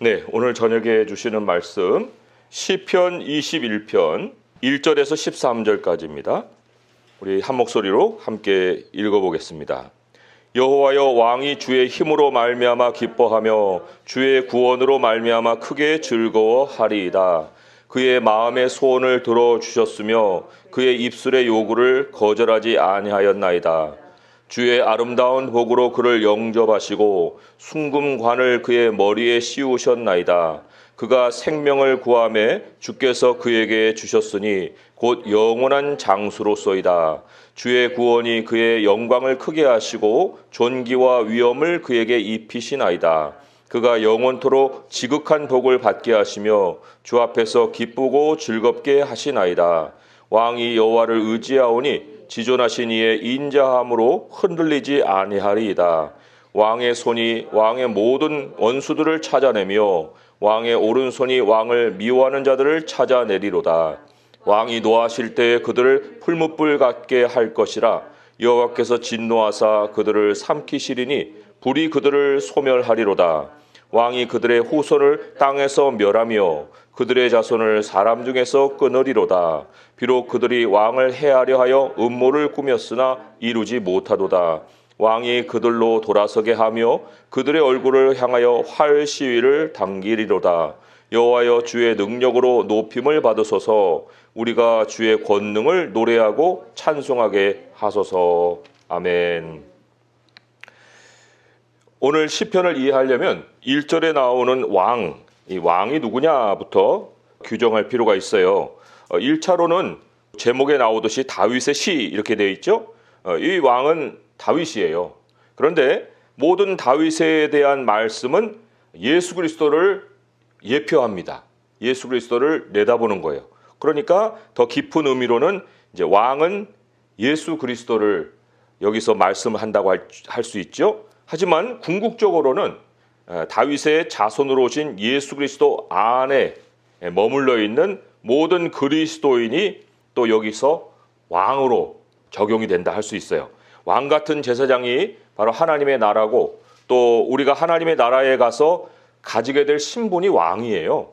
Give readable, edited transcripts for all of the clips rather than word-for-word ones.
네, 오늘 저녁에 주시는 말씀 시편 21편 1절에서 13절까지입니다. 우리 한 목소리로 함께 읽어보겠습니다. 여호와여, 왕이 주의 힘으로 말미암아 기뻐하며 주의 구원으로 말미암아 크게 즐거워하리이다. 그의 마음의 소원을 들어주셨으며 그의 입술의 요구를 거절하지 아니하였나이다. 주의 아름다운 복으로 그를 영접하시고 순금관을 그의 머리에 씌우셨나이다. 그가 생명을 구하매 주께서 그에게 주셨으니 곧 영원한 장수로소이다. 주의 구원이 그의 영광을 크게 하시고 존귀와 위엄을 그에게 입히시나이다. 그가 영원토록 지극한 복을 받게 하시며 주 앞에서 기쁘고 즐겁게 하시나이다. 왕이 여호와를 의지하오니 지존하신 이의 인자함으로 흔들리지 아니하리이다. 왕의 손이 왕의 모든 원수들을 찾아내며 왕의 오른손이 왕을 미워하는 자들을 찾아내리로다. 왕이 노하실 때에 그들을 풀무불 같게 할 것이라. 여호와께서 진노하사 그들을 삼키시리니 불이 그들을 소멸하리로다. 왕이 그들의 후손을 땅에서 멸하며 그들의 자손을 사람 중에서 끊으리로다. 비록 그들이 왕을 해하려 하여 음모를 꾸몄으나 이루지 못하도다. 왕이 그들로 돌아서게 하며 그들의 얼굴을 향하여 활 시위를 당기리로다. 여호와여, 주의 능력으로 높임을 받으소서. 우리가 주의 권능을 노래하고 찬송하게 하소서. 아멘. 오늘 시편을 이해하려면 1절에 나오는 왕, 이 왕이 누구냐부터 규정할 필요가 있어요. 1차로는 제목에 나오듯이 다윗의 시 이렇게 되어 있죠. 이 왕은 다윗이에요. 그런데 모든 다윗에 대한 말씀은 예수 그리스도를 예표합니다. 예수 그리스도를 내다보는 거예요. 그러니까 더 깊은 의미로는 이제 왕은 예수 그리스도를 여기서 말씀한다고 할 수 있죠. 하지만 궁극적으로는 다윗의 자손으로 오신 예수 그리스도 안에 머물러 있는 모든 그리스도인이 또 여기서 왕으로 적용이 된다 할 수 있어요. 왕 같은 제사장이 바로 하나님의 나라고, 또 우리가 하나님의 나라에 가서 가지게 될 신분이 왕이에요.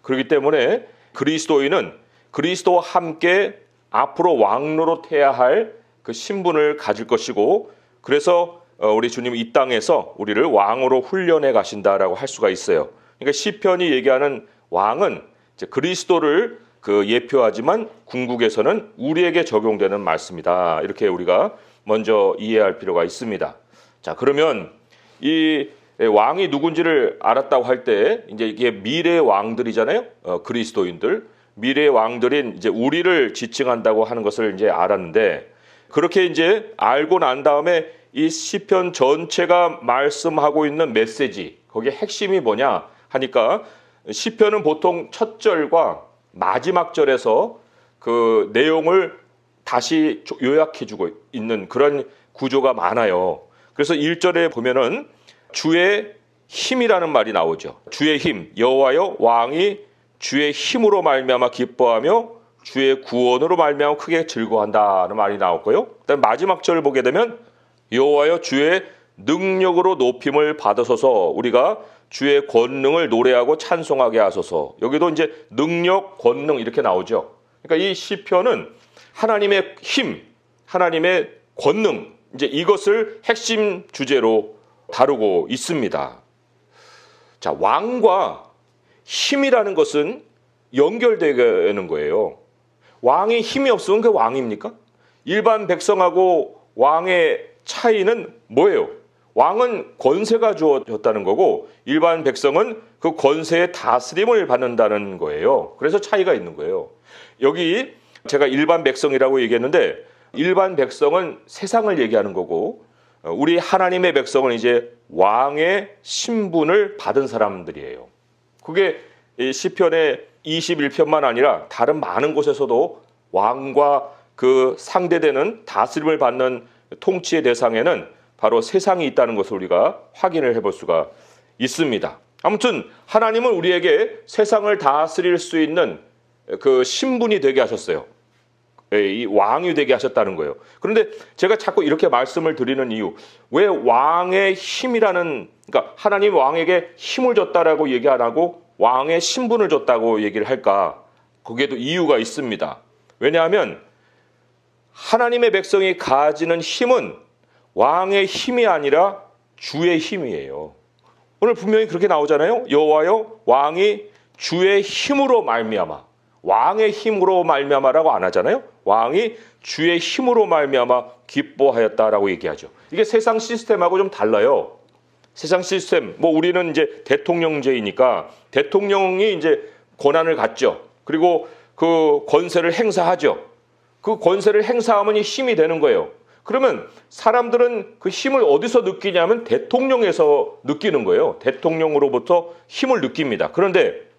그렇기 때문에 그리스도인은 그리스도와 함께 앞으로 왕 노릇해야 할 그 신분을 가질 것이고, 그래서 우리 주님 이 땅에서 우리를 왕으로 훈련해 가신다라고 할 수가 있어요. 그러니까 시편이 얘기하는 왕은 이제 그리스도를 예표하지만 궁극에서는 우리에게 적용되는 말씀이다. 이렇게 우리가 먼저 이해할 필요가 있습니다. 자, 그러면 이 왕이 누군지를 알았다고 할 때 이제 이게 미래 왕들이잖아요. 그리스도인들, 미래 왕들인 이제 우리를 지칭한다고 하는 것을 이제 알았는데, 그렇게 이제 알고 난 다음에 이 시편 전체가 말씀하고 있는 메시지, 거기에 핵심이 뭐냐 하니까 시편은 보통 첫 절과 마지막 절에서 그 내용을 다시 요약해주고 있는 그런 구조가 많아요. 그래서 1절에 보면은 주의 힘이라는 말이 나오죠. 주의 힘, 여호와여, 왕이 주의 힘으로 말미암아 기뻐하며 주의 구원으로 말미암아 크게 즐거워한다는 말이 나왔고요. 그다음 마지막 절을 보게 되면 여호와여, 주의 능력으로 높임을 받으소서. 우리가 주의 권능을 노래하고 찬송하게 하소서. 여기도 이제 능력, 권능 이렇게 나오죠. 그러니까 이 시편은 하나님의 힘, 하나님의 권능, 이제 이것을 핵심 주제로 다루고 있습니다. 자, 왕과 힘이라는 것은 연결되는 거예요. 왕이 힘이 없으면 그 왕입니까? 일반 백성하고 왕의 차이는 뭐예요? 왕은 권세가 주어졌다는 거고 일반 백성은 그 권세의 다스림을 받는다는 거예요. 그래서 차이가 있는 거예요. 여기 제가 일반 백성이라고 얘기했는데, 일반 백성은 세상을 얘기하는 거고 우리 하나님의 백성은 이제 왕의 신분을 받은 사람들이에요. 그게 시편의 21편만 아니라 다른 많은 곳에서도 왕과 그 상대되는 다스림을 받는 통치의 대상에는 바로 세상이 있다는 것을 우리가 확인을 해볼 수가 있습니다. 아무튼 하나님은 우리에게 세상을 다스릴 수 있는 그 신분이 되게 하셨어요. 이 왕이 되게 하셨다는 거예요. 그런데 제가 자꾸 이렇게 말씀을 드리는 이유, 왜 왕의 힘이라는, 그러니까 하나님 왕에게 힘을 줬다라고 얘기 안 하고 왕의 신분을 줬다고 얘기를 할까? 거기에도 이유가 있습니다. 왜냐하면 하나님의 백성이 가지는 힘은 왕의 힘이 아니라 주의 힘이에요. 오늘 분명히 그렇게 나오잖아요. 여호와여 왕이 주의 힘으로 말미암아, 왕의 힘으로 말미암아라고 안 하잖아요. 왕이 주의 힘으로 말미암아 기뻐하였다라고 얘기하죠. 이게 세상 시스템하고 좀 달라요. 세상 시스템, 뭐 우리는 이제 대통령제이니까 대통령이 이제 권한을 갖죠. 그리고 그 권세를 행사하죠. 그 권세를 행사하면 이 힘이 되는 거예요. 그러면 사람들은 그 힘을 어디서 느끼냐면 대통령에서 느끼는 거예요. 대통령으로부터 힘을 느낍니다. 그런데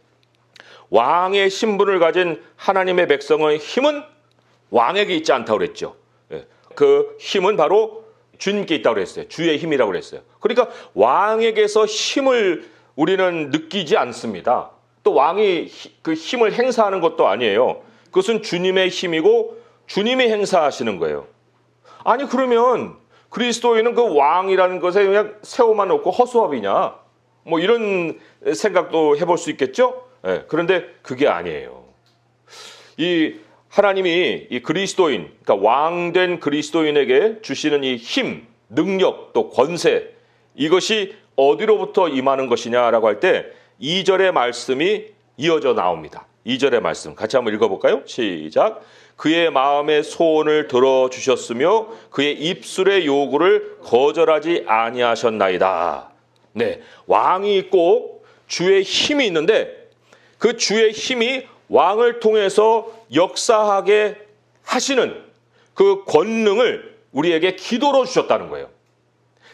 왕의 신분을 가진 하나님의 백성의 힘은 왕에게 있지 않다고 그랬죠. 그 힘은 바로 주님께 있다고 그랬어요. 주의 힘이라고 그랬어요. 그러니까 왕에게서 힘을 우리는 느끼지 않습니다. 또 왕이 그 힘을 행사하는 것도 아니에요. 그것은 주님의 힘이고 주님이 행사하시는 거예요. 아니 그러면 그리스도인은 그 왕이라는 것에 그냥 세워만 놓고 허수아비냐? 뭐 이런 생각도 해볼 수 있겠죠? 그런데 그게 아니에요. 이 하나님이 이 그리스도인, 그러니까 왕된 그리스도인에게 주시는 이 힘, 능력, 또 권세, 이것이 어디로부터 임하는 것이냐라고 할 때 2절의 말씀이 이어져 나옵니다. 2절의 말씀 같이 한번 읽어볼까요? 시작. 그의 마음의 소원을 들어주셨으며 그의 입술의 요구를 거절하지 아니하셨나이다. 네, 왕이 있고 주의 힘이 있는데 그 주의 힘이 왕을 통해서 역사하게 하시는 그 권능을 우리에게 기도로 주셨다는 거예요.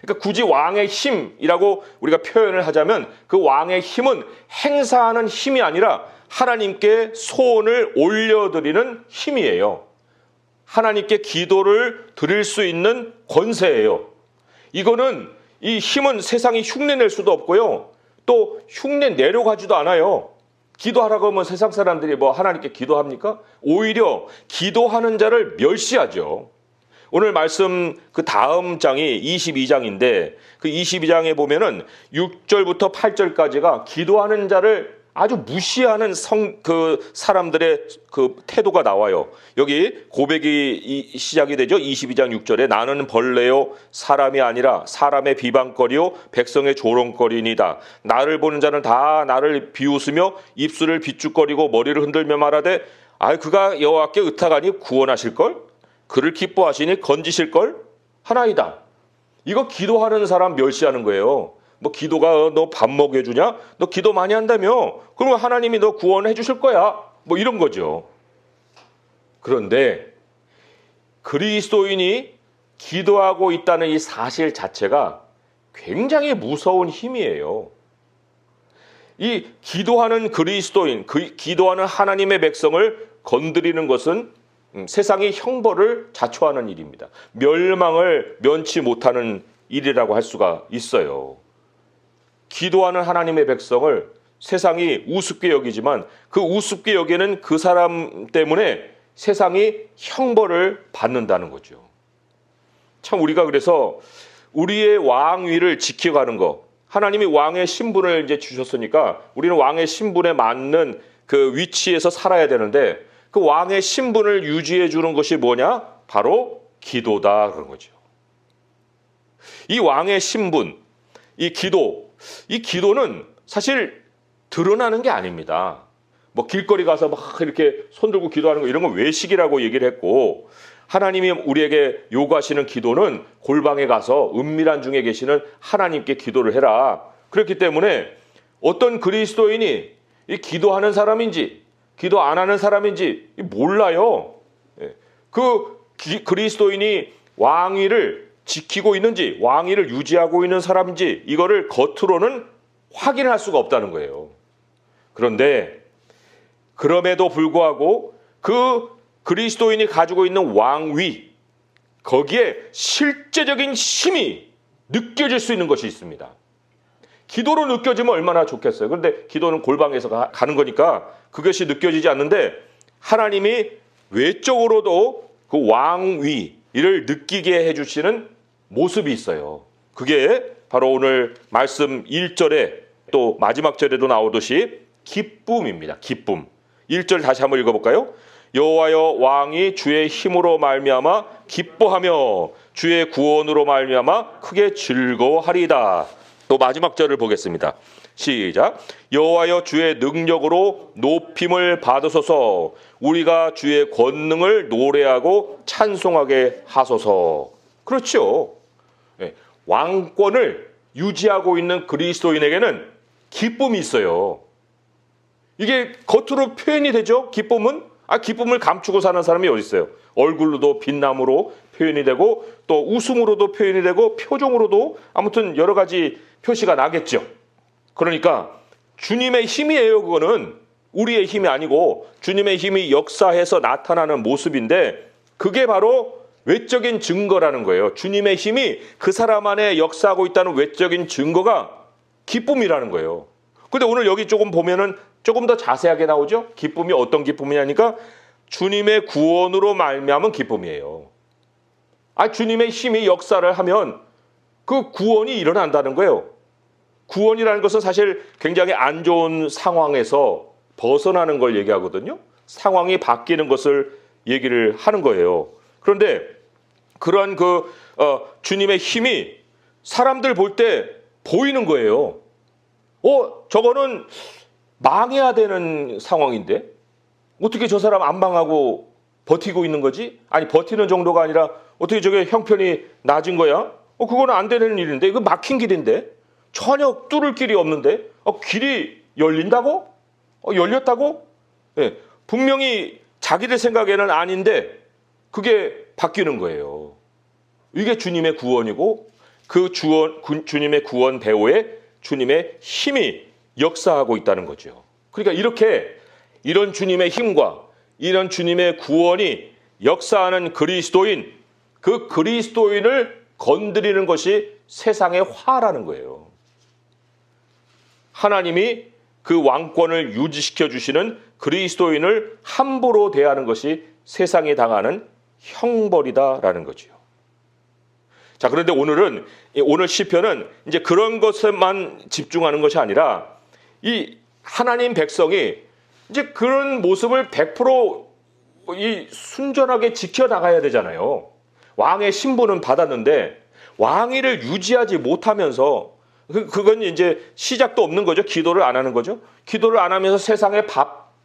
그러니까 굳이 왕의 힘이라고 우리가 표현을 하자면 그 왕의 힘은 행사하는 힘이 아니라 하나님께 소원을 올려드리는 힘이에요. 하나님께 기도를 드릴 수 있는 권세예요. 이거는 이 힘은 세상이 흉내낼 수도 없고요. 또 흉내 내려가지도 않아요. 기도하라고 하면 세상 사람들이 뭐 하나님께 기도합니까? 오히려 기도하는 자를 멸시하죠. 오늘 말씀 그 다음 장이 22장인데 그 22장에 보면은 6절부터 8절까지가 기도하는 자를 아주 무시하는 그 사람들의 그 태도가 나와요. 여기 고백이 시작이 되죠. 22장 6절에 나는 벌레요 사람이 아니라 사람의 비방거리요 백성의 조롱거리니다. 나를 보는 자는 다 나를 비웃으며 입술을 비축거리고 머리를 흔들며 말하되 그가 여호와께 의탁하니 구원하실걸? 그를 기뻐하시니 건지실걸? 하나이다. 이거 기도하는 사람 멸시하는 거예요. 뭐 기도가 너 밥 먹여주냐? 너 기도 많이 한다며? 그러면 하나님이 너 구원해 주실 거야. 뭐 이런 거죠. 그런데 그리스도인이 기도하고 있다는 이 사실 자체가 굉장히 무서운 힘이에요. 이 기도하는 그리스도인, 기도하는 하나님의 백성을 건드리는 것은 세상이 형벌을 자초하는 일입니다. 멸망을 면치 못하는 일이라고 할 수가 있어요. 기도하는 하나님의 백성을 세상이 우습게 여기지만 그 우습게 여기는 그 사람 때문에 세상이 형벌을 받는다는 거죠. 참 우리가 그래서 우리의 왕위를 지켜가는 거, 하나님이 왕의 신분을 이제 주셨으니까 우리는 왕의 신분에 맞는 그 위치에서 살아야 되는데 그 왕의 신분을 유지해 주는 것이 뭐냐? 바로 기도다 그런 거죠. 이 왕의 신분, 이 기도는 사실 드러나는 게 아닙니다. 뭐 길거리 가서 막 이렇게 손 들고 기도하는 거 이런 건 외식이라고 얘기를 했고 하나님이 우리에게 요구하시는 기도는 골방에 가서 은밀한 중에 계시는 하나님께 기도를 해라. 그렇기 때문에 어떤 그리스도인이 이 기도하는 사람인지 기도 안 하는 사람인지 몰라요. 그 그리스도인이 왕위를 지키고 있는지 왕위를 유지하고 있는 사람인지 이거를 겉으로는 확인할 수가 없다는 거예요. 그런데 그럼에도 불구하고 그 그리스도인이 가지고 있는 왕위 거기에 실제적인 힘이 느껴질 수 있는 것이 있습니다. 기도로 느껴지면 얼마나 좋겠어요. 그런데 기도는 골방에서 가는 거니까 그것이 느껴지지 않는데 하나님이 외적으로도 그 왕위를 느끼게 해주시는 모습이 있어요. 그게 바로 오늘 말씀 1절에 또 마지막 절에도 나오듯이 기쁨입니다. 기쁨. 1절 다시 한번 읽어볼까요? 여호와여 왕이 주의 힘으로 말미암아 기뻐하며 주의 구원으로 말미암아 크게 즐거워하리이다. 또 마지막 절을 보겠습니다. 시작. 여호와여 주의 능력으로 높임을 받으소서. 우리가 주의 권능을 노래하고 찬송하게 하소서. 그렇죠. 왕권을 유지하고 있는 그리스도인에게는 기쁨이 있어요. 이게 겉으로 표현이 되죠. 기쁨은 기쁨을 감추고 사는 사람이 어디 있어요? 얼굴로도 빛남으로 표현이 되고 또 웃음으로도 표현이 되고 표정으로도 아무튼 여러 가지 표시가 나겠죠. 그러니까 주님의 힘이에요. 그거는 우리의 힘이 아니고 주님의 힘이 역사해서 나타나는 모습인데 그게 바로 외적인 증거라는 거예요. 주님의 힘이 그 사람 안에 역사하고 있다는 외적인 증거가 기쁨이라는 거예요. 근데 오늘 여기 조금 보면은 조금 더 자세하게 나오죠. 기쁨이 어떤 기쁨이냐니까 주님의 구원으로 말미암은 기쁨이에요. 주님의 힘이 역사를 하면 그 구원이 일어난다는 거예요. 구원이라는 것은 사실 굉장히 안 좋은 상황에서 벗어나는 걸 얘기하거든요. 상황이 바뀌는 것을 얘기를 하는 거예요. 그런데 그런 주님의 힘이 사람들 볼 때 보이는 거예요. 저거는 망해야 되는 상황인데 어떻게 저 사람 안 망하고 버티고 있는 거지? 버티는 정도가 아니라 어떻게 저게 형편이 낮은 거야? 그거는 안 되는 일인데 이거 막힌 길인데 전혀 뚫을 길이 없는데 길이 열린다고? 열렸다고? 분명히 자기들 생각에는 아닌데 그게 바뀌는 거예요. 이게 주님의 구원이고 주님의 구원 배후에 주님의 힘이 역사하고 있다는 거죠. 그러니까 이런 주님의 힘과 이런 주님의 구원이 역사하는 그리스도인, 그 그리스도인을 건드리는 것이 세상의 화라는 거예요. 하나님이 그 왕권을 유지시켜 주시는 그리스도인을 함부로 대하는 것이 세상이 당하는 형벌이다라는 거죠. 자, 그런데 오늘 시편은 이제 그런 것에만 집중하는 것이 아니라 이 하나님 백성이 이제 그런 모습을 100% 순전하게 지켜나가야 되잖아요. 왕의 신분은 받았는데 왕위를 유지하지 못하면서 그건 이제 시작도 없는 거죠. 기도를 안 하는 거죠. 기도를 안 하면서 세상에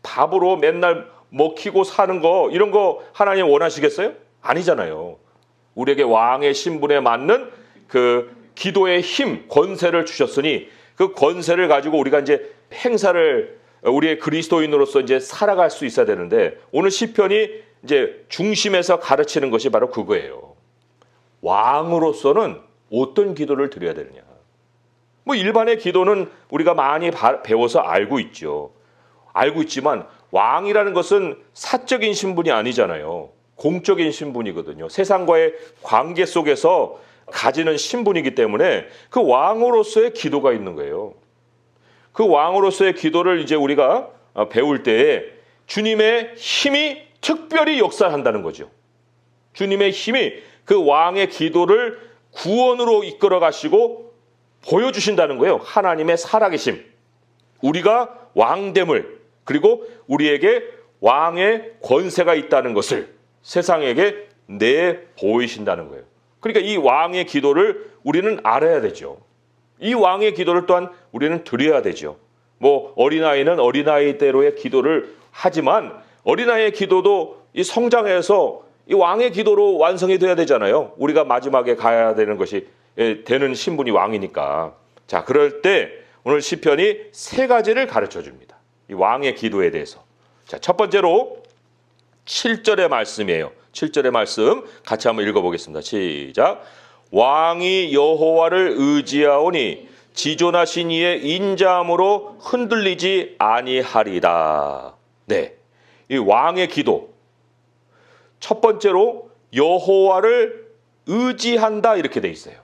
밥으로 맨날 먹히고 사는 거 이런 거 하나님 원하시겠어요? 아니잖아요. 우리에게 왕의 신분에 맞는 그 기도의 힘, 권세를 주셨으니 그 권세를 가지고 우리가 이제 행사를 우리의 그리스도인으로서 이제 살아갈 수 있어야 되는데 오늘 시편이 이제 중심에서 가르치는 것이 바로 그거예요. 왕으로서는 어떤 기도를 드려야 되느냐. 일반의 기도는 우리가 많이 배워서 알고 있죠. 알고 있지만 왕이라는 것은 사적인 신분이 아니잖아요. 공적인 신분이거든요. 세상과의 관계 속에서 가지는 신분이기 때문에 그 왕으로서의 기도가 있는 거예요. 그 왕으로서의 기도를 이제 우리가 배울 때에 주님의 힘이 특별히 역사한다는 거죠. 주님의 힘이 그 왕의 기도를 구원으로 이끌어 가시고 보여주신다는 거예요. 하나님의 살아계심. 우리가 왕됨을 그리고 우리에게 왕의 권세가 있다는 것을 세상에게 내보이신다는 거예요. 그러니까 이 왕의 기도를 우리는 알아야 되죠. 이 왕의 기도를 또한 우리는 드려야 되죠. 어린아이는 어린아이대로의 기도를 하지만 어린아이의 기도도 이 성장해서 이 왕의 기도로 완성이 돼야 되잖아요. 우리가 마지막에 가야 되는 것이 되는 신분이 왕이니까. 자, 그럴 때 오늘 시편이 세 가지를 가르쳐 줍니다. 이 왕의 기도에 대해서. 자, 첫 번째로 7절의 말씀이에요. 7절의 말씀 같이 한번 읽어보겠습니다. 시작. 왕이 여호와를 의지하오니 지존하신 이의 인자함으로 흔들리지 아니하리다. 네, 이 왕의 기도. 첫 번째로 여호와를 의지한다 이렇게 돼 있어요.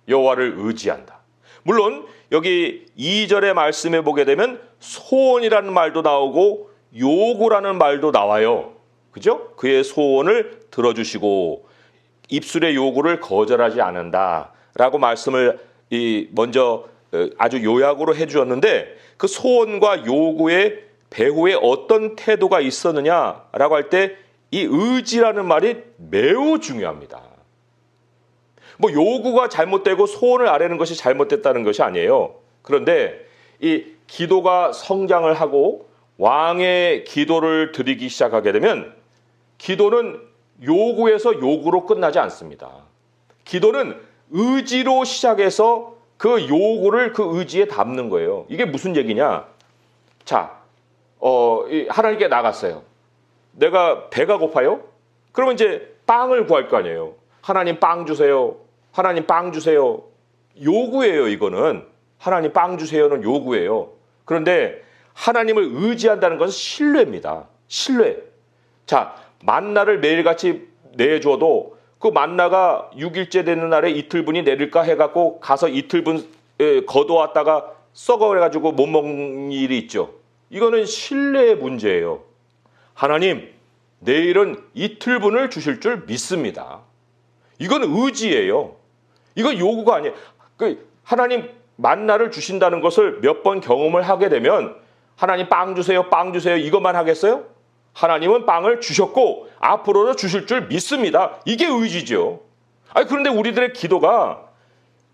여호와를 의지한다. 물론 여기 2절의 말씀에 보게 되면 소원이라는 말도 나오고 요구라는 말도 나와요. 그죠? 그의 소원을 들어주시고 입술의 요구를 거절하지 않는다라고 말씀을 먼저 아주 요약으로 해주었는데, 그 소원과 요구에 배후에 어떤 태도가 있었느냐라고 할 때 이 의지라는 말이 매우 중요합니다. 뭐 요구가 잘못되고 소원을 아뢰는 것이 잘못됐다는 것이 아니에요. 그런데 이 기도가 성장을 하고 왕의 기도를 드리기 시작하게 되면 기도는 요구에서 요구로 끝나지 않습니다. 기도는 의지로 시작해서 그 요구를 그 의지에 담는 거예요. 이게 무슨 얘기냐? 자, 하나님께 나갔어요. 내가 배가 고파요? 그러면 이제 빵을 구할 거 아니에요. 하나님 빵 주세요. 하나님 빵 주세요. 요구예요, 이거는. 하나님 빵 주세요는 요구예요. 그런데 하나님을 의지한다는 것은 신뢰입니다. 신뢰. 자, 만나를 매일같이 내줘도 그 만나가 6일째 되는 날에 이틀분이 내릴까 해갖고 가서 이틀분 거둬왔다가 썩어가지고 못 먹는 일이 있죠. 이거는 신뢰의 문제예요. 하나님, 내일은 이틀분을 주실 줄 믿습니다. 이건 의지예요. 이건 요구가 아니에요. 하나님 만나를 주신다는 것을 몇 번 경험을 하게 되면 하나님 빵 주세요, 빵 주세요 이것만 하겠어요? 하나님은 빵을 주셨고 앞으로도 주실 줄 믿습니다. 이게 의지죠. 그런데 우리들의 기도가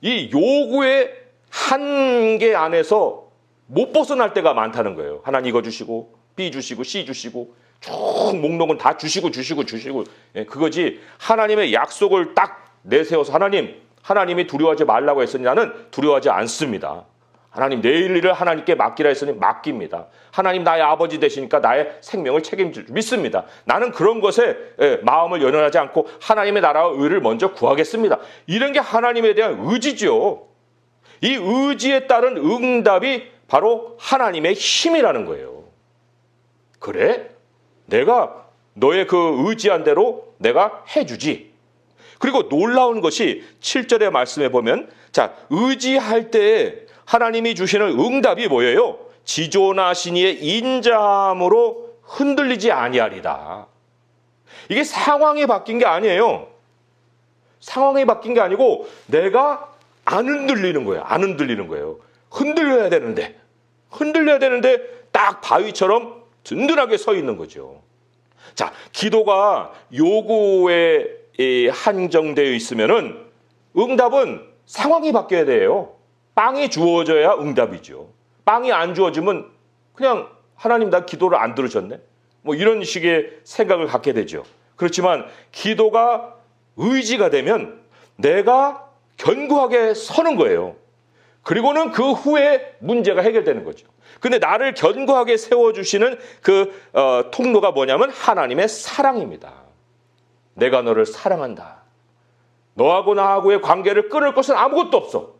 이 요구의 한계 안에서 못 벗어날 때가 많다는 거예요. 하나님 이거 주시고 B 주시고 C 주시고 쭉 목록은 다 주시고 그거지. 하나님의 약속을 딱 내세워서 하나님이 두려워하지 말라고 했으니 나는 두려워하지 않습니다. 하나님 내일 일을 하나님께 맡기라 했으니 맡깁니다. 하나님 나의 아버지 되시니까 나의 생명을 책임질 줄 믿습니다. 나는 그런 것에 마음을 연연하지 않고 하나님의 나라와 의를 먼저 구하겠습니다. 이런 게 하나님에 대한 의지죠. 이 의지에 따른 응답이 바로 하나님의 힘이라는 거예요. 그래? 내가 너의 그 의지한 대로 내가 해주지. 그리고 놀라운 것이 7절의 말씀에 보면, 자, 의지할 때 하나님이 주시는 응답이 뭐예요? 지존하신 이의 인자함으로 흔들리지 아니하리다. 이게 상황이 바뀐 게 아니에요. 상황이 바뀐 게 아니고 내가 안 흔들리는 거예요. 안 흔들리는 거예요. 흔들려야 되는데 딱 바위처럼 든든하게 서 있는 거죠. 자, 기도가 요구에 한정되어 있으면은 응답은 상황이 바뀌어야 돼요. 빵이 주어져야 응답이죠. 빵이 안 주어지면 그냥 하나님 나 기도를 안 들으셨네? 뭐 이런 식의 생각을 갖게 되죠. 그렇지만 기도가 의지가 되면 내가 견고하게 서는 거예요. 그리고는 그 후에 문제가 해결되는 거죠. 근데 나를 견고하게 세워주시는 그 통로가 뭐냐면 하나님의 사랑입니다. 내가 너를 사랑한다. 너하고 나하고의 관계를 끊을 것은 아무것도 없어.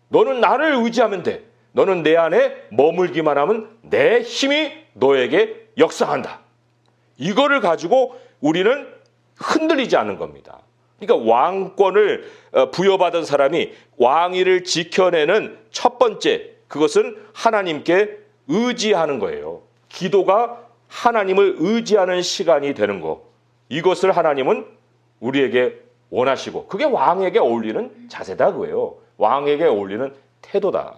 너는 나를 의지하면 돼. 너는 내 안에 머물기만 하면 내 힘이 너에게 역사한다. 이거를 가지고 우리는 흔들리지 않는 겁니다. 그러니까 왕권을 부여받은 사람이 왕위를 지켜내는 첫 번째, 그것은 하나님께 의지하는 거예요. 기도가 하나님을 의지하는 시간이 되는 거. 이것을 하나님은 우리에게 원하시고 그게 왕에게 어울리는 자세다 그거예요. 왕에게 어울리는 태도다.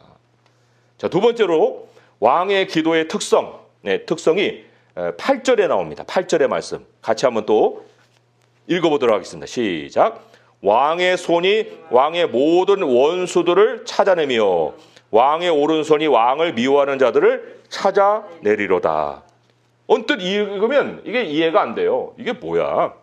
자, 두 번째로 왕의 기도의 특성이 8절에 나옵니다. 8절의 말씀 같이 한번 또 읽어보도록 하겠습니다. 시작. 왕의 손이 왕의 모든 원수들을 찾아내며 왕의 오른손이 왕을 미워하는 자들을 찾아내리로다. 언뜻 읽으면 이게 이해가 안 돼요. 이게 뭐야?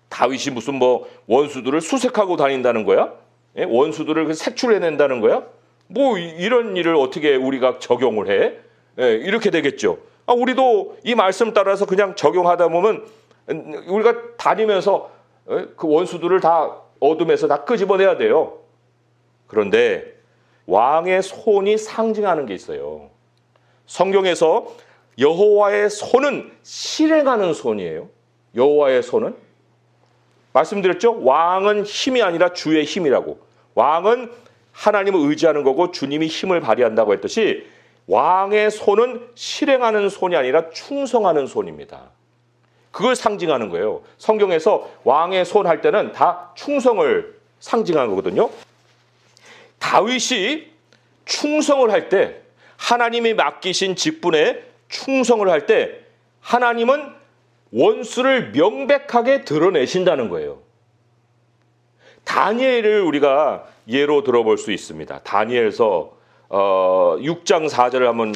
다윗이 무슨 뭐 원수들을 수색하고 다닌다는 거야? 원수들을 색출해낸다는 거야? 뭐 이런 일을 어떻게 우리가 적용을 해? 이렇게 되겠죠. 우리도 이 말씀 따라서 그냥 적용하다 보면 우리가 다니면서 그 원수들을 다 어둠에서 다 끄집어내야 돼요. 그런데 왕의 손이 상징하는 게 있어요. 성경에서 여호와의 손은 실행하는 손이에요. 여호와의 손은 말씀드렸죠. 왕은 힘이 아니라 주의 힘이라고. 왕은 하나님을 의지하는 거고 주님이 힘을 발휘한다고 했듯이 왕의 손은 실행하는 손이 아니라 충성하는 손입니다. 그걸 상징하는 거예요. 성경에서 왕의 손 할 때는 다 충성을 상징하는 거거든요. 다윗이 충성을 할 때, 하나님이 맡기신 직분에 충성을 할 때 하나님은 원수를 명백하게 드러내신다는 거예요. 다니엘을 우리가 예로 들어볼 수 있습니다. 다니엘서 6장 4절을 한번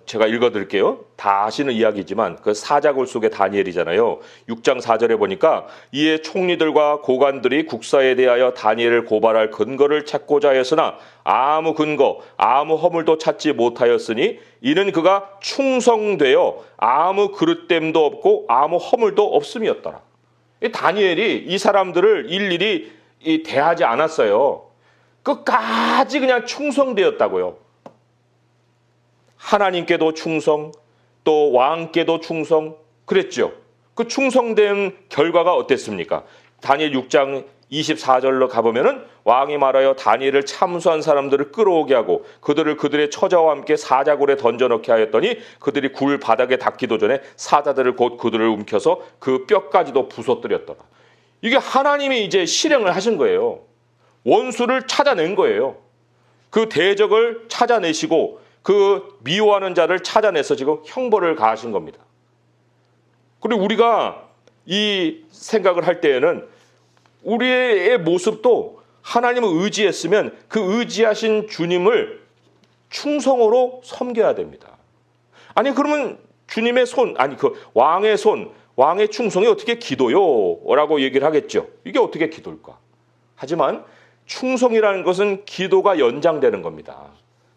제가 읽어드릴게요. 다 아시는 이야기지만 그 사자굴 속의 다니엘이잖아요. 6장 4절에 보니까 이에 총리들과 고관들이 국사에 대하여 다니엘을 고발할 근거를 찾고자 하였으나 아무 근거, 아무 허물도 찾지 못하였으니 이는 그가 충성되어 아무 그릇됨도 없고 아무 허물도 없음이었더라. 이 다니엘이 이 사람들을 일일이 대하지 않았어요. 끝까지 그냥 충성되었다고요. 하나님께도 충성, 또 왕께도 충성, 그랬죠. 그 충성된 결과가 어땠습니까? 다니엘 6장 24절로 가보면은 왕이 말하여 다니엘을 참수한 사람들을 끌어오게 하고 그들을 그들의 처자와 함께 사자굴에 던져넣게 하였더니 그들이 굴 바닥에 닿기도 전에 사자들을 곧 그들을 움켜서 그 뼈까지도 부서뜨렸더라. 이게 하나님이 이제 실행을 하신 거예요. 원수를 찾아낸 거예요. 그 대적을 찾아내시고 그 미워하는 자를 찾아내서 지금 형벌을 가하신 겁니다. 그리고 우리가 이 생각을 할 때에는 우리의 모습도 하나님을 의지했으면 그 의지하신 주님을 충성으로 섬겨야 됩니다. 아니 그러면 주님의 손, 아니 그 왕의 손, 왕의 충성이 어떻게 기도요? 라고 얘기를 하겠죠. 이게 어떻게 기도일까? 하지만 충성이라는 것은 기도가 연장되는 겁니다.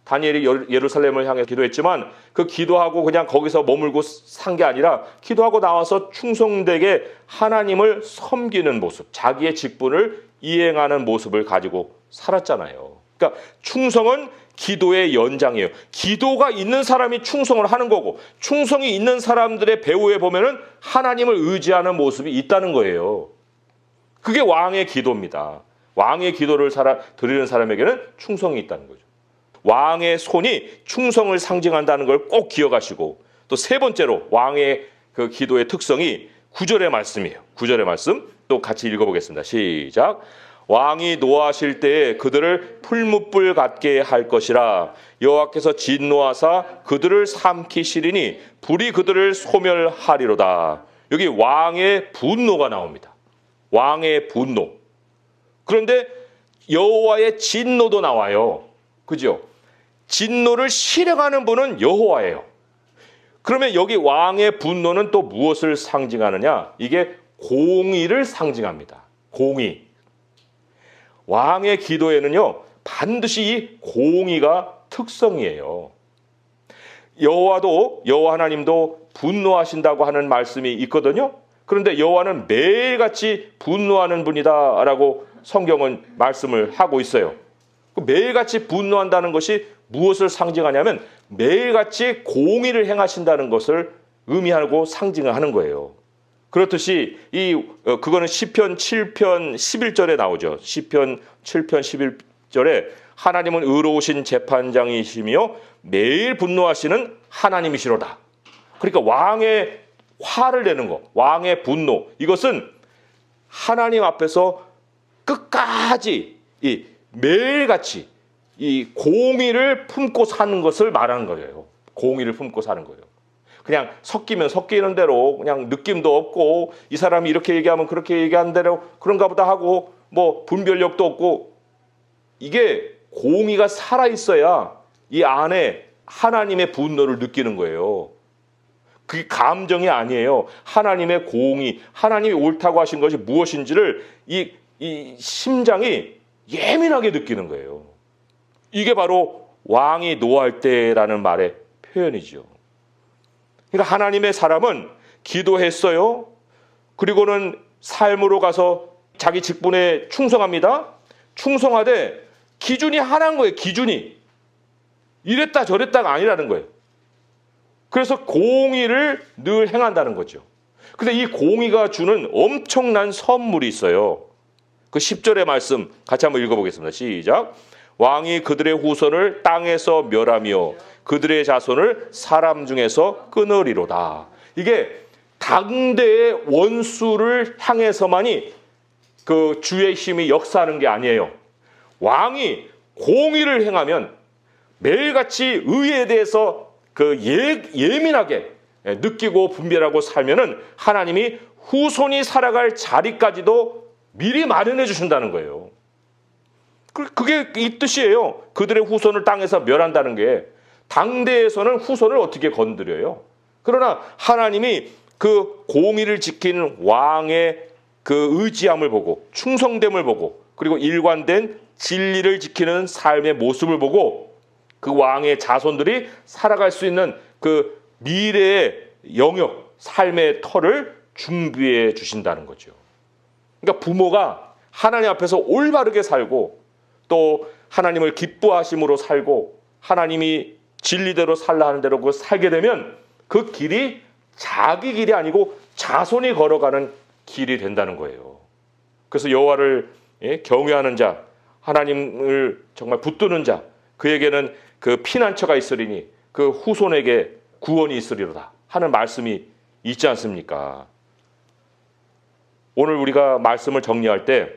다니엘이 예루살렘을 향해 기도했지만 그 기도하고 그냥 거기서 머물고 산 게 아니라 기도하고 나와서 충성되게 하나님을 섬기는 모습, 자기의 직분을 이행하는 모습을 가지고 살았잖아요. 그러니까 충성은 기도의 연장이에요. 기도가 있는 사람이 충성을 하는 거고 충성이 있는 사람들의 배후에 보면은 하나님을 의지하는 모습이 있다는 거예요. 그게 왕의 기도입니다. 왕의 기도를 드리는 사람에게는 충성이 있다는 거죠. 왕의 손이 충성을 상징한다는 걸 꼭 기억하시고 또 세 번째로 왕의 그 기도의 특성이 9절의 말씀이에요. 9절의 말씀 또 같이 읽어보겠습니다. 시작. 왕이 노하실 때에 그들을 풀무불 같게 할 것이라 여호와께서 진노하사 그들을 삼키시리니 불이 그들을 소멸하리로다. 여기 왕의 분노가 나옵니다. 왕의 분노. 그런데 여호와의 진노도 나와요. 그죠? 진노를 실행하는 분은 여호와예요. 그러면 여기 왕의 분노는 또 무엇을 상징하느냐? 이게 공의를 상징합니다. 공의. 왕의 기도에는요, 반드시 이 공의가 특성이에요. 여호와 하나님도 분노하신다고 하는 말씀이 있거든요. 그런데 여호와는 매일같이 분노하는 분이다라고 성경은 말씀을 하고 있어요. 매일같이 분노한다는 것이 무엇을 상징하냐면 매일같이 공의를 행하신다는 것을 의미하고 상징을 하는 거예요. 그렇듯이 그거는 시편 7편 11절에 나오죠. 시편 7편 11절에 하나님은 의로우신 재판장이시며 매일 분노하시는 하나님이시로다. 그러니까 왕의 화를 내는 것, 왕의 분노, 이것은 하나님 앞에서 끝까지 매일같이 이 공의를 품고 사는 것을 말하는 거예요. 공의를 품고 사는 거예요. 그냥 섞이면 섞이는 대로 그냥 느낌도 없고 이 사람이 이렇게 얘기하면 그렇게 얘기하는 대로 그런가 보다 하고 뭐 분별력도 없고 이게 공의가 살아있어야 이 안에 하나님의 분노를 느끼는 거예요. 그게 감정이 아니에요. 하나님의 공의, 하나님이 옳다고 하신 것이 무엇인지를 이 심장이 예민하게 느끼는 거예요. 이게 바로 왕이 노할 때라는 말의 표현이죠. 그러니까 하나님의 사람은 기도했어요. 그리고는 삶으로 가서 자기 직분에 충성합니다. 충성하되 기준이 하나인 거예요. 기준이. 이랬다 저랬다가 아니라는 거예요. 그래서 공의를 늘 행한다는 거죠. 근데 이 공의가 주는 엄청난 선물이 있어요. 그 10절의 말씀 같이 한번 읽어보겠습니다. 시작. 왕이 그들의 후손을 땅에서 멸하며 그들의 자손을 사람 중에서 끊으리로다. 이게 당대의 원수를 향해서만이 그 주의 힘이 역사하는 게 아니에요. 왕이 공의를 행하면 매일같이 의에 대해서 예민하게 느끼고 분별하고 살면은 하나님이 후손이 살아갈 자리까지도 미리 마련해 주신다는 거예요. 그게 이 뜻이에요. 그들의 후손을 땅에서 멸한다는 게. 당대에서는 후손을 어떻게 건드려요? 그러나 하나님이 그 공의를 지키는 왕의 그 의지함을 보고 충성됨을 보고 그리고 일관된 진리를 지키는 삶의 모습을 보고 그 왕의 자손들이 살아갈 수 있는 그 미래의 영역, 삶의 터를 준비해 주신다는 거죠. 그러니까 부모가 하나님 앞에서 올바르게 살고 또 하나님을 기뻐하심으로 살고 하나님이 진리대로 살라 하는 대로 그 살게 되면 그 길이 자기 길이 아니고 자손이 걸어가는 길이 된다는 거예요. 그래서 여호와를 경외하는 자, 하나님을 정말 붙드는 자, 그에게는 그 피난처가 있으리니 그 후손에게 구원이 있으리로다 하는 말씀이 있지 않습니까? 오늘 우리가 말씀을 정리할 때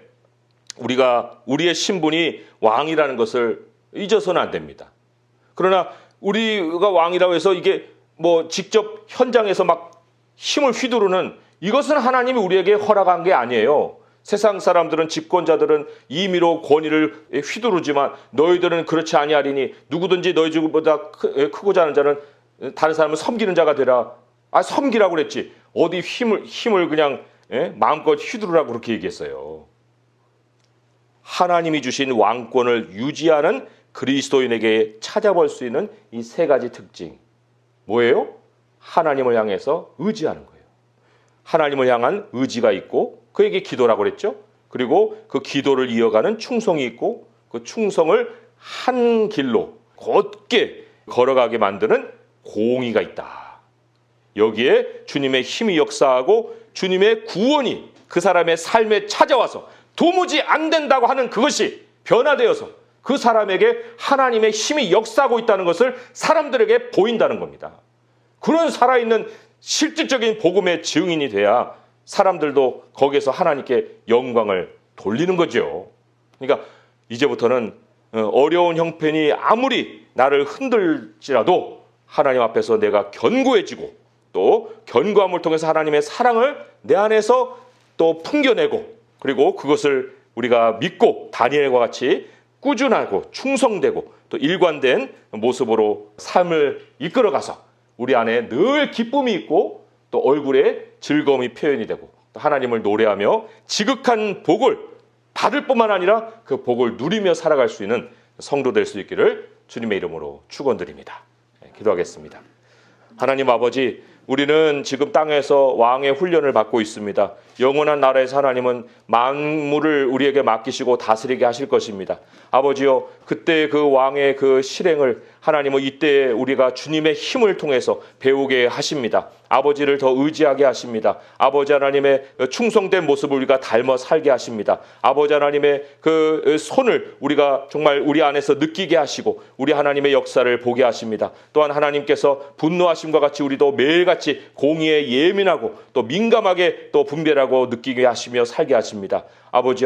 우리가 우리의 신분이 왕이라는 것을 잊어서는 안 됩니다. 그러나 우리가 왕이라고 해서 이게 뭐 직접 현장에서 막 힘을 휘두르는 이것은 하나님이 우리에게 허락한 게 아니에요. 세상 사람들은 집권자들은 임의로 권위를 휘두르지만 너희들은 그렇지 아니하리니 누구든지 너희 중보다 크고자 하는 자는 다른 사람을 섬기는 자가 되라. 섬기라고 그랬지. 어디 힘을 그냥 마음껏 휘두르라고 그렇게 얘기했어요. 하나님이 주신 왕권을 유지하는 그리스도인에게 찾아볼 수 있는 이 세 가지 특징. 뭐예요? 하나님을 향해서 의지하는 거예요. 하나님을 향한 의지가 있고 그에게 기도라고 그랬죠. 그리고 그 기도를 이어가는 충성이 있고 그 충성을 한 길로 곧게 걸어가게 만드는 공의가 있다. 여기에 주님의 힘이 역사하고 주님의 구원이 그 사람의 삶에 찾아와서 도무지 안 된다고 하는 그것이 변화되어서 그 사람에게 하나님의 힘이 역사하고 있다는 것을 사람들에게 보인다는 겁니다. 그런 살아있는 실질적인 복음의 증인이 돼야 사람들도 거기에서 하나님께 영광을 돌리는 거죠. 그러니까 이제부터는 어려운 형편이 아무리 나를 흔들지라도 하나님 앞에서 내가 견고해지고 또 견고함을 통해서 하나님의 사랑을 내 안에서 또 풍겨내고 그리고 그것을 우리가 믿고 다니엘과 같이 꾸준하고 충성되고 또 일관된 모습으로 삶을 이끌어가서 우리 안에 늘 기쁨이 있고 또 얼굴에 즐거움이 표현이 되고 또 하나님을 노래하며 지극한 복을 받을 뿐만 아니라 그 복을 누리며 살아갈 수 있는 성도 될 수 있기를 주님의 이름으로 축원드립니다. 기도하겠습니다. 하나님 아버지, 우리는 지금 땅에서 왕의 훈련을 받고 있습니다. 영원한 나라에서 하나님은 만물을 우리에게 맡기시고 다스리게 하실 것입니다. 아버지요, 그때 그 왕의 그 실행을 하나님은 이때 우리가 주님의 힘을 통해서 배우게 하십니다. 아버지를 더 의지하게 하십니다. 아버지 하나님의 충성된 모습을 우리가 닮아 살게 하십니다. 아버지 하나님의 그 손을 우리가 정말 우리 안에서 느끼게 하시고 우리 하나님의 역사를 보게 하십니다. 또한 하나님께서 분노하심과 같이 우리도 매일같이 공의에 예민하고 또 민감하게 또 분별하고 느끼게 하시며 살게 하십니다. 아버지,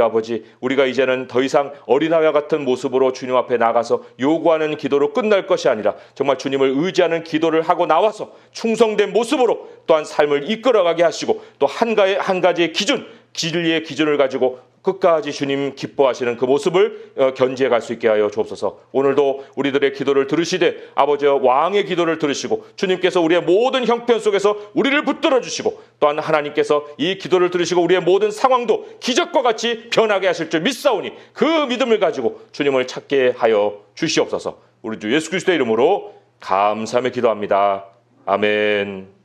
우리가 이제는 더 이상 어린아이와 같은 모습으로 주님 앞에 나가서 요구하는 기도로 끝날 것이 아니라 정말 주님을 의지하는 기도를 하고 나와서 충성된 모습으로 또한 삶을 이끌어가게 하시고 또 한 가지의 기준, 진리의 기준을 가지고 끝까지 주님 기뻐하시는 그 모습을 견지해 갈 수 있게 하여 주옵소서. 오늘도 우리들의 기도를 들으시되 아버지 왕의 기도를 들으시고 주님께서 우리의 모든 형편 속에서 우리를 붙들어 주시고 또한 하나님께서 이 기도를 들으시고 우리의 모든 상황도 기적과 같이 변하게 하실 줄 믿사오니 그 믿음을 가지고 주님을 찾게 하여 주시옵소서. 우리 주 예수 그리스도의 이름으로 감사하며 기도합니다. 아멘.